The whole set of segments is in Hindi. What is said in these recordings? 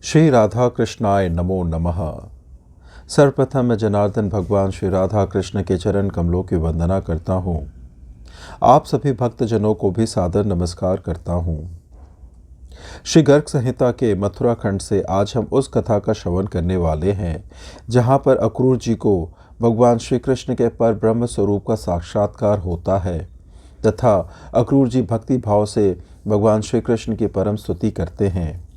श्री राधा कृष्णाय नमो नमः। सर्वप्रथम मैं जनार्दन भगवान श्री राधा कृष्ण के चरण कमलों की वंदना करता हूँ। आप सभी भक्तजनों को भी सादर नमस्कार करता हूँ। श्री गर्ग संहिता के मथुरा खंड से आज हम उस कथा का श्रवण करने वाले हैं जहाँ पर अक्रूर जी को भगवान श्री कृष्ण के पर ब्रह्म स्वरूप का साक्षात्कार होता है तथा अक्रूर जी भक्ति भाव से भगवान श्री कृष्ण की परम स्तुति करते हैं।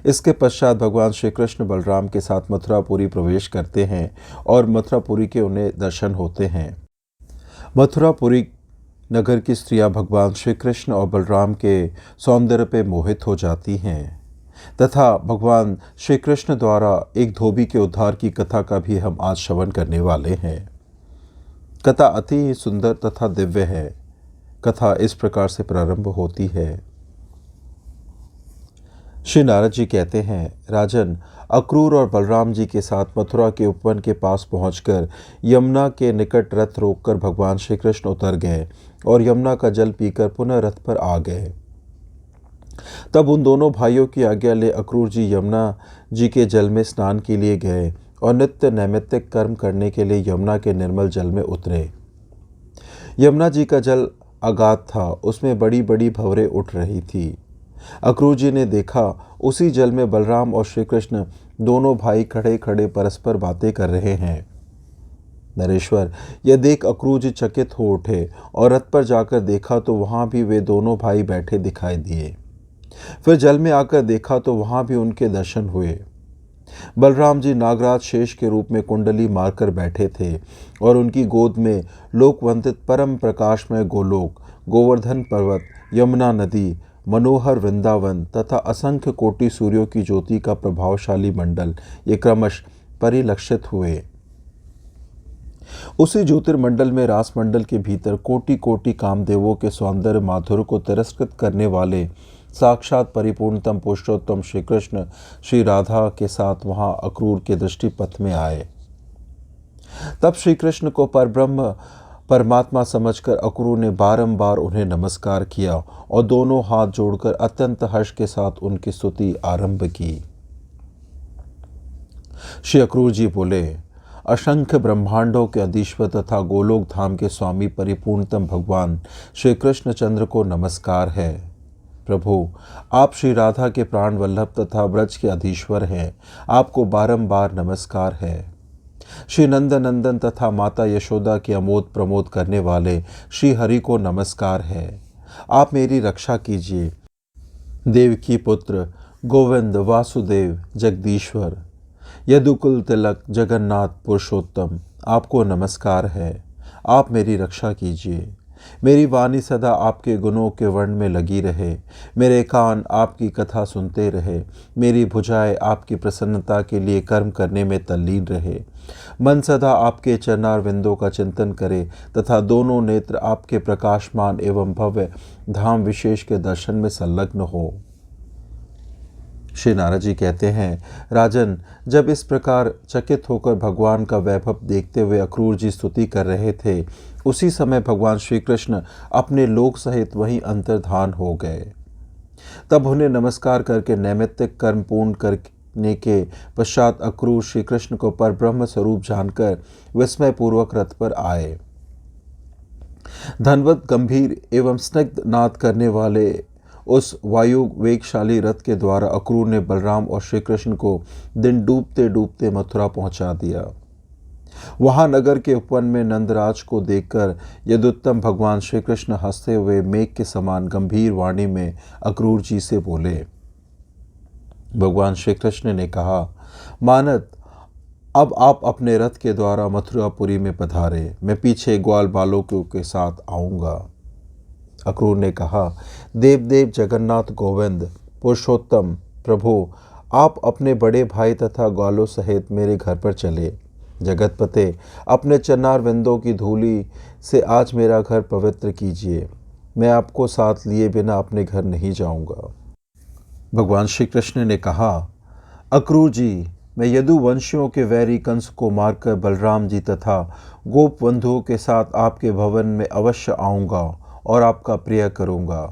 इसके पश्चात भगवान श्री कृष्ण बलराम के साथ मथुरापुरी प्रवेश करते हैं और मथुरापुरी के उन्हें दर्शन होते हैं। मथुरापुरी नगर की स्त्रियां भगवान श्री कृष्ण और बलराम के सौंदर्य पे मोहित हो जाती हैं तथा भगवान श्री कृष्ण द्वारा एक धोबी के उद्धार की कथा का भी हम आज श्रवण करने वाले हैं। कथा अति ही सुंदर तथा दिव्य है। कथा इस प्रकार से प्रारंभ होती है। श्री नारद जी कहते हैं, राजन, अक्रूर और बलराम जी के साथ मथुरा के उपवन के पास पहुंचकर यमुना के निकट रथ रोककर भगवान श्री कृष्ण उतर गए और यमुना का जल पीकर पुनः रथ पर आ गए। तब उन दोनों भाइयों की आज्ञा ले अक्रूर जी यमुना जी के जल में स्नान के लिए गए और नित्य नैमित्तिक कर्म करने के लिए यमुना के निर्मल जल में उतरे। यमुना जी का जल अगाध था, उसमें बड़ी बड़ी भंवरें उठ रही थी। अक्रूर जी ने देखा उसी जल में बलराम और श्री कृष्ण दोनों भाई खड़े खड़े परस्पर बातें कर रहे हैं। नरेश्वर, यह देख अक्रूर जी चकित हो उठे और रथ पर जाकर देखा तो वहां भी वे दोनों भाई बैठे दिखाई दिए। फिर जल में आकर देखा तो वहां भी उनके दर्शन हुए। बलराम जी नागराज शेष के रूप में कुंडली मारकर बैठे थे और उनकी गोद में लोकवंदित परम प्रकाशमय गोलोक, गोवर्धन पर्वत, यमुना नदी, मनोहर वृंदावन तथा असंख्य कोटि सूर्यों की ज्योति का प्रभावशाली मंडल ये क्रमश परिलक्षित हुए। उसी ज्योतिर्मंडल में रासमंडल के भीतर कोटि कोटि कामदेवों के सौंदर्य माधुर्य को तिरस्कृत करने वाले साक्षात परिपूर्णतम पुरुषोत्तम श्री कृष्ण श्री राधा के साथ वहां अक्रूर के दृष्टि पथ में आए। तब श्री कृष्ण को परब्रह्म परमात्मा समझकर अक्रूर ने बारंबार उन्हें नमस्कार किया और दोनों हाथ जोड़कर अत्यंत हर्ष के साथ उनकी स्तुति आरंभ की। श्री अक्रूर जी बोले, असंख्य ब्रह्मांडों के अधीश्वर तथा गोलोक धाम के स्वामी परिपूर्णतम भगवान श्री कृष्ण चंद्र को नमस्कार है। प्रभु, आप श्री राधा के प्राण वल्लभ तथा ब्रज के अधीश्वर हैं। आपको बारंबार नमस्कार है। श्री नंद नंदन तथा माता यशोदा की अमोद प्रमोद करने वाले श्री हरि को नमस्कार है। आप मेरी रक्षा कीजिए। देवकी पुत्र, गोविंद, वासुदेव, जगदीश्वर, यदुकुल तिलक, जगन्नाथ पुरुषोत्तम, आपको नमस्कार है। आप मेरी रक्षा कीजिए। मेरी वाणी सदा आपके गुणों के वर्ण में लगी रहे। मेरे कान आपकी कथा सुनते रहे। मेरी भुजाएं आपकी प्रसन्नता के लिए कर्म करने में तल्लीन रहे। मन सदा आपके चरणार विंदों का चिंतन करे तथा दोनों नेत्र आपके प्रकाशमान एवं भव्य धाम विशेष के दर्शन में संलग्न हो। श्री नारद जी कहते हैं, राजन, जब इस प्रकार चकित होकर भगवान का वैभव देखते हुए अक्रूर जी स्तुति कर रहे थे, उसी समय भगवान श्री कृष्ण अपने लोक सहित वहीं अंतर्धान हो गए। तब उन्हें नमस्कार करके नैमित्तिक कर्म पूर्ण करने के पश्चात अक्रूर श्री कृष्ण को परब्रह्म स्वरूप जानकर विस्मय पूर्वक रथ पर आए। धनवत, गंभीर एवं स्निग्ध नाद करने वाले उस वायु वेगशाली रथ के द्वारा अक्रूर ने बलराम और श्री कृष्ण को दिन डूबते डूबते मथुरा पहुंचा दिया। वहां नगर के उपवन में नंदराज को देखकर यदुत्तम भगवान श्री कृष्ण हंसते हुए मेघ के समान गंभीर वाणी में अक्रूर जी से बोले। भगवान श्री कृष्ण ने कहा, मानद, अब आप अपने रथ के द्वारा मथुरापुरी में पधारे। मैं पीछे ग्वाल बालकों के साथ आऊँगा। अक्रूर ने कहा, देवदेव, जगन्नाथ, गोविंद, पुरुषोत्तम, प्रभु, आप अपने बड़े भाई तथा ग्वालों सहित मेरे घर पर चले। जगतपते, अपने चरणार विंदों की धूलि से आज मेरा घर पवित्र कीजिए। मैं आपको साथ लिए बिना अपने घर नहीं जाऊंगा। भगवान श्री कृष्ण ने कहा, अक्रूर जी, मैं यदुवंशियों के वैरी कंस को मारकर बलराम जी तथा गोप बंधुओं के साथ आपके भवन में अवश्य आऊँगा और आपका प्रिय करूँगा।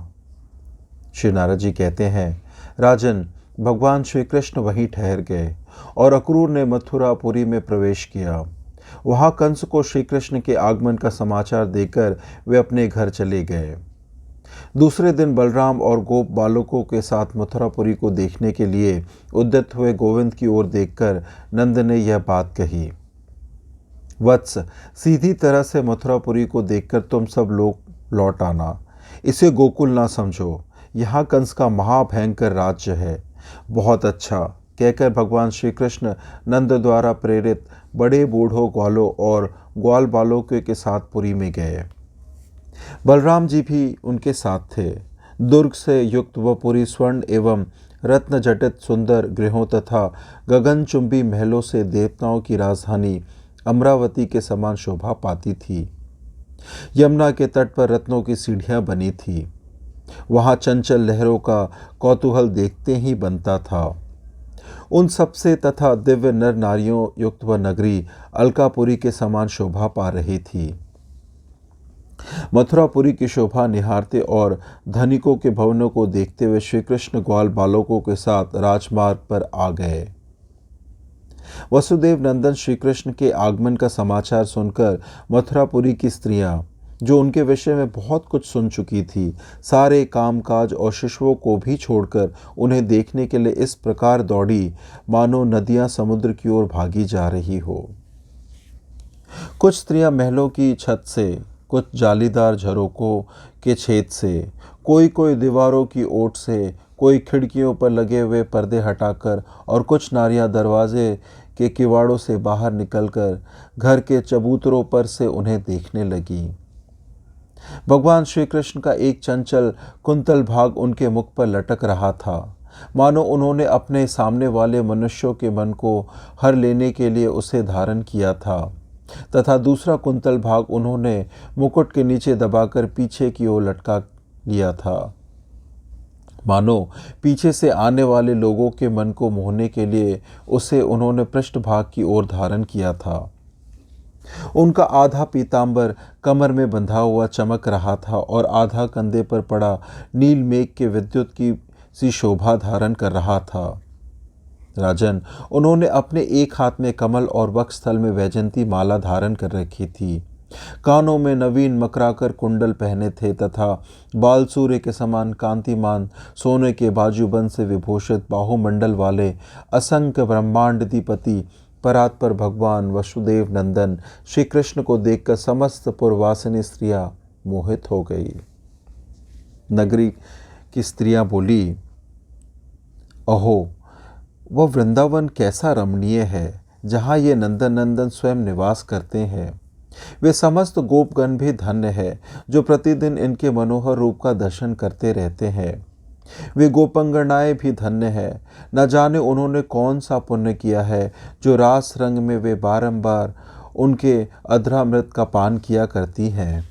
श्री नारद जी कहते हैं, राजन, भगवान श्री कृष्ण वहीं ठहर गए और अक्रूर ने मथुरापुरी में प्रवेश किया। वहां कंस को श्री कृष्ण के आगमन का समाचार देकर वे अपने घर चले गए। दूसरे दिन बलराम और गोप बालकों के साथ मथुरापुरी को देखने के लिए उद्यत हुए गोविंद की ओर देखकर नंद ने यह बात कही। वत्स, सीधी तरह से मथुरापुरी को देखकर तुम सब लोग लौट आना। इसे गोकुल ना समझो, यहाँ कंस का महाभयंकर राज्य है। बहुत अच्छा कहकर भगवान श्री कृष्ण नंद द्वारा प्रेरित बड़े बूढ़ों ग्वालों और ग्वाल बालकों के साथ पुरी में गए। बलराम जी भी उनके साथ थे। दुर्ग से युक्त वह पुरी स्वर्ण एवं रत्न जटित सुंदर गृहों तथा गगनचुंबी महलों से देवताओं की राजधानी अमरावती के समान शोभा पाती थी। यमुना के तट पर रत्नों की सीढ़ियां बनी थी। वहां चंचल लहरों का कौतूहल देखते ही बनता था। उन सबसे तथा दिव्य नर नारियों युक्त वह नगरी अलकापुरी के समान शोभा पा रही थी। मथुरापुरी की शोभा निहारते और धनिकों के भवनों को देखते हुए श्री कृष्ण ग्वाल बालकों के साथ राजमार्ग पर आ गए। वसुदेव नंदन श्री कृष्ण के आगमन का समाचार सुनकर मथुरापुरी की स्त्रियां, जो उनके विषय में बहुत कुछ सुन चुकी थी, सारे कामकाज और शिशुओं को भी छोड़कर उन्हें देखने के लिए इस प्रकार दौड़ी मानो नदियां समुद्र की ओर भागी जा रही हो। कुछ स्त्रियां महलों की छत से, कुछ जालीदार झरोकों के छेद से, कोई दीवारों की ओट से, कोई खिड़कियों पर लगे हुए पर्दे हटाकर और कुछ नारियां दरवाजे के किवाड़ों से बाहर निकलकर घर के चबूतरों पर से उन्हें देखने लगी। भगवान श्री कृष्ण का एक चंचल कुंतल भाग उनके मुख पर लटक रहा था, मानो उन्होंने अपने सामने वाले मनुष्यों के मन को हर लेने के लिए उसे धारण किया था, तथा दूसरा कुंतल भाग उन्होंने मुकुट के नीचे दबाकर पीछे की ओर लटका लिया था, मानो पीछे से आने वाले लोगों के मन को मोहने के लिए उसे उन्होंने पृष्ठभाग की ओर धारण किया था। उनका आधा पीतांबर कमर में बंधा हुआ चमक रहा था और आधा कंधे पर पड़ा नील मेघ के विद्युत की सी शोभा धारण कर रहा था। राजन, उन्होंने अपने एक हाथ में कमल और वक्षस्थल में वैजंती माला धारण कर रखी थी। कानों में नवीन मकराकर कुंडल पहने थे तथा बाल सूर्य के समान कांतिमान सोने के बाजूबंद से विभूषित बाहुमंडल वाले असंख्य ब्रह्मांडाधिपति परात्पर भगवान वसुदेव नंदन श्री कृष्ण को देखकर समस्त पूर्वासिनी स्त्रियां मोहित हो गई। नगरी की स्त्रियां बोली, अहो, वह वृंदावन कैसा रमणीय है जहाँ ये नंदन नंदन स्वयं निवास करते हैं। वे समस्त गोपगण भी धन्य है जो प्रतिदिन इनके मनोहर रूप का दर्शन करते रहते हैं। वे गोपंगनाएं भी धन्य है, न जाने उन्होंने कौन सा पुण्य किया है जो रास रंग में वे बारंबार उनके अधरामृत का पान किया करती हैं।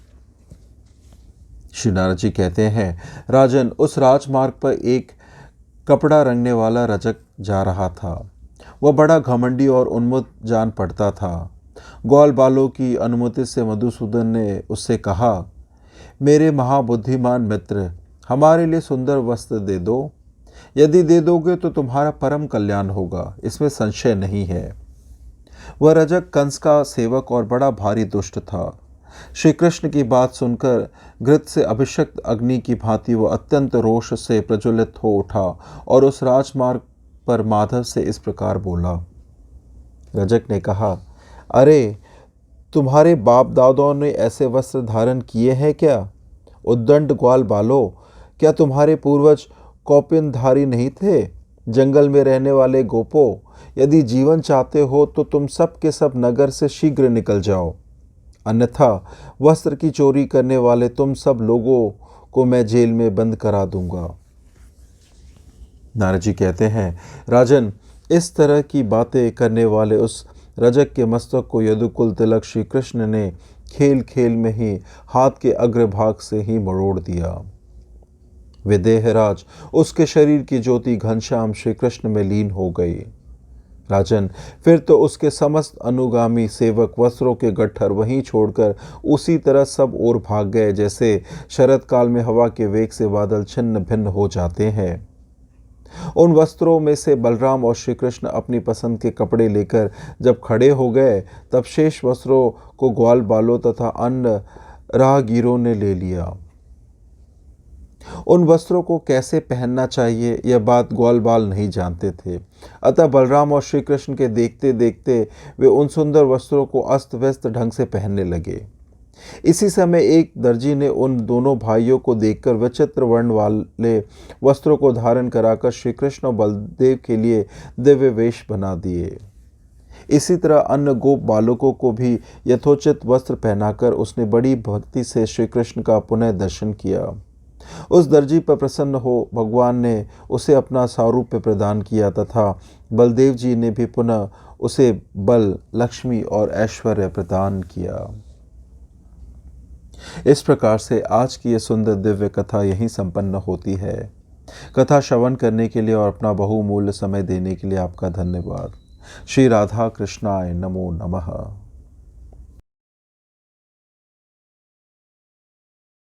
श्री नारद जी कहते हैं, राजन, उस राजमार्ग पर एक कपड़ा रंगने वाला रजक जा रहा था। वह बड़ा घमंडी और उन्मत्त जान पड़ता था। ग्वाल बालों की अनुमति से मधुसूदन ने उससे कहा, मेरे महाबुद्धिमान मित्र, हमारे लिए सुंदर वस्त्र दे दो। यदि दे दोगे तो तुम्हारा परम कल्याण होगा, इसमें संशय नहीं है। वह रजक कंस का सेवक और बड़ा भारी दुष्ट था। श्री कृष्ण की बात सुनकर घृत से अभिषिक्त अग्नि की भांति वह अत्यंत रोष से प्रज्वलित हो उठा और उस राजमार्ग पर माधव से इस प्रकार बोला। रजक ने कहा, अरे, तुम्हारे बाप दादों ने ऐसे वस्त्र धारण किए हैं क्या? उद्दंड ग्वाल बालो, क्या तुम्हारे पूर्वज कौपिनधारी नहीं थे? जंगल में रहने वाले गोपो, यदि जीवन चाहते हो तो तुम सब के सब नगर से शीघ्र निकल जाओ, अन्यथा वस्त्र की चोरी करने वाले तुम सब लोगों को मैं जेल में बंद करा दूंगा। नारद जी कहते हैं, राजन, इस तरह की बातें करने वाले उस रजक के मस्तक को यदुकुल तिलक श्री कृष्ण ने खेल खेल में ही हाथ के अग्रभाग से ही मरोड़ दिया। विदेहराज, उसके शरीर की ज्योति घनश्याम श्री कृष्ण में लीन हो गई। राजन, फिर तो उसके समस्त अनुगामी सेवक वस्त्रों के गट्ठर वहीं छोड़कर उसी तरह सब ओर भाग गए जैसे शरद काल में हवा के वेग से बादल छिन्न भिन्न हो जाते हैं। उन वस्त्रों में से बलराम और श्री कृष्ण अपनी पसंद के कपड़े लेकर जब खड़े हो गए, तब शेष वस्त्रों को ग्वाल बालों तथा अन्य राहगीरों ने ले लिया। उन वस्त्रों को कैसे पहनना चाहिए यह बात ग्वाल बाल नहीं जानते थे। अतः बलराम और श्री कृष्ण के देखते देखते वे उन सुंदर वस्त्रों को अस्त व्यस्त ढंग से पहनने लगे। इसी समय एक दर्जी ने उन दोनों भाइयों को देखकर विचित्र वर्ण वाले वस्त्रों को धारण कराकर श्री कृष्ण और बलदेव के लिए दिव्य वेश बना दिए। इसी तरह अन्य गोप बालकों को भी यथोचित वस्त्र पहनाकर उसने बड़ी भक्ति से श्री कृष्ण का पुनः दर्शन किया। उस दर्जी पर प्रसन्न हो भगवान ने उसे अपना सारूप्य प्रदान किया तथा बलदेव जी ने भी पुनः उसे बल, लक्ष्मी और ऐश्वर्य प्रदान किया। इस प्रकार से आज की यह सुंदर दिव्य कथा यहीं संपन्न होती है। कथा श्रवण करने के लिए और अपना बहुमूल्य समय देने के लिए आपका धन्यवाद। श्री राधा कृष्णाय नमो नमः।